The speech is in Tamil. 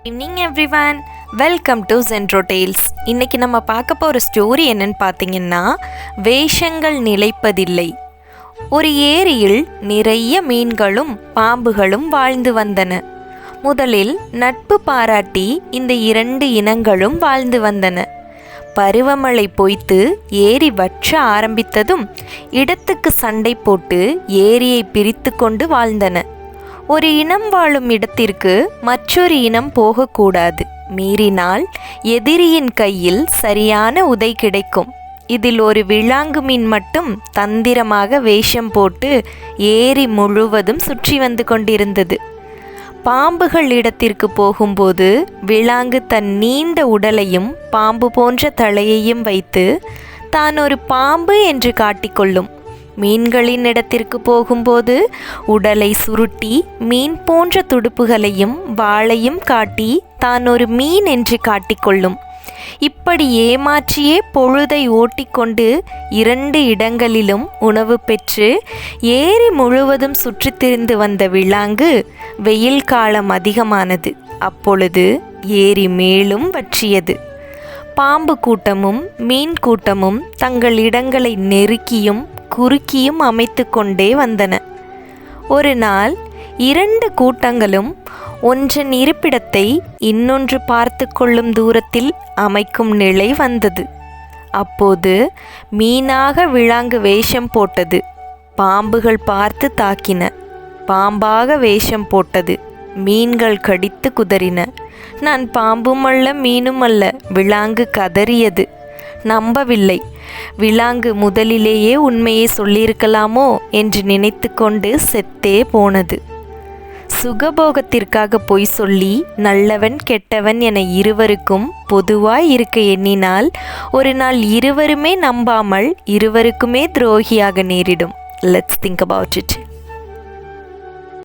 Evening everyone, welcome to Gentro Tales. இன்றைக்கி நம்ம பார்க்க போகிற ஸ்டோரி என்னன்னு பார்த்தீங்கன்னா, வேஷங்கள் நிலைப்பதில்லை. ஒரு ஏரியில் நிறைய மீன்களும் பாம்புகளும் வாழ்ந்து வந்தன. முதலில் நட்பு பாராட்டி இந்த இரண்டு இனங்களும் வாழ்ந்து வந்தன. பருவமழை பொய்த்து ஏரி வற்ற ஆரம்பித்ததும் இடத்துக்கு சண்டை போட்டு ஏரியை பிரித்து கொண்டு வாழ்ந்தன. ஒரு இனம் வாழும் இடத்திற்கு மற்றொரு இனம் போகக்கூடாது. மீறினால் எதிரியின் கையில் சரியான உதை கிடைக்கும். இதில் ஒரு விலாங்கு மீன் மட்டும் தந்திரமாக வேஷம் போட்டு ஏரி முழுவதும் சுற்றி வந்து கொண்டிருந்தது. பாம்புகள் இடத்திற்கு போகும்போது விலாங்கு தன் நீண்ட உடலையும் பாம்பு போன்ற தலையையும் வைத்து தான் ஒரு பாம்பு என்று காட்டிக்கொள்ளும். மீன்களின் இடத்திற்கு போகும்போது உடலை சுருட்டி மீன் போன்ற துடுப்புகளையும் வாளையும் காட்டி தான் ஒரு மீன் என்று காட்டிக்கொள்ளும். இப்படி ஏமாற்றியே பொழுதை ஓட்டிக்கொண்டு இரண்டு இடங்களிலும் உணவு பெற்று ஏரி முழுவதும் சுற்றித் திரிந்து வந்த விலாங்கு வெயில் காலம் அதிகமானது. அப்பொழுது ஏரி மேலும் வற்றியது. பாம்பு கூட்டமும் மீன் கூட்டமும் தங்கள் இடங்களை நெருக்கியும் குறுக்கியும் அமைத்து கொண்டே வந்தன. ஒரு நாள் இரண்டு கூட்டங்களும் ஒன்றன் இருப்பிடத்தை இன்னொன்று பார்த்து கொள்ளும் தூரத்தில் அமைக்கும் நிலை வந்தது. அப்போது மீனாக விலாங்கு வேஷம் போட்டது. பாம்புகள் பார்த்து தாக்கின. பாம்பாக வேஷம் போட்டது. மீன்கள் கடித்து குதறின. நான் பாம்பும் அல்ல மீனும் அல்ல, விலாங்கு கதறியது. நம்பவில்லை. விலாங்கு முதலிலேயே உண்மையை சொல்லியிருக்கலாமோ என்று நினைத்து கொண்டு செத்தே போனது. சுகபோகத்திற்காக பொய் சொல்லி நல்லவன் கெட்டவன் என இருவருக்கும் பொதுவாய் இருக்க எண்ணினால் ஒரு நாள் இருவருமே நம்பாமல் இருவருக்குமே துரோகியாக நேரிடும். Let's think about it.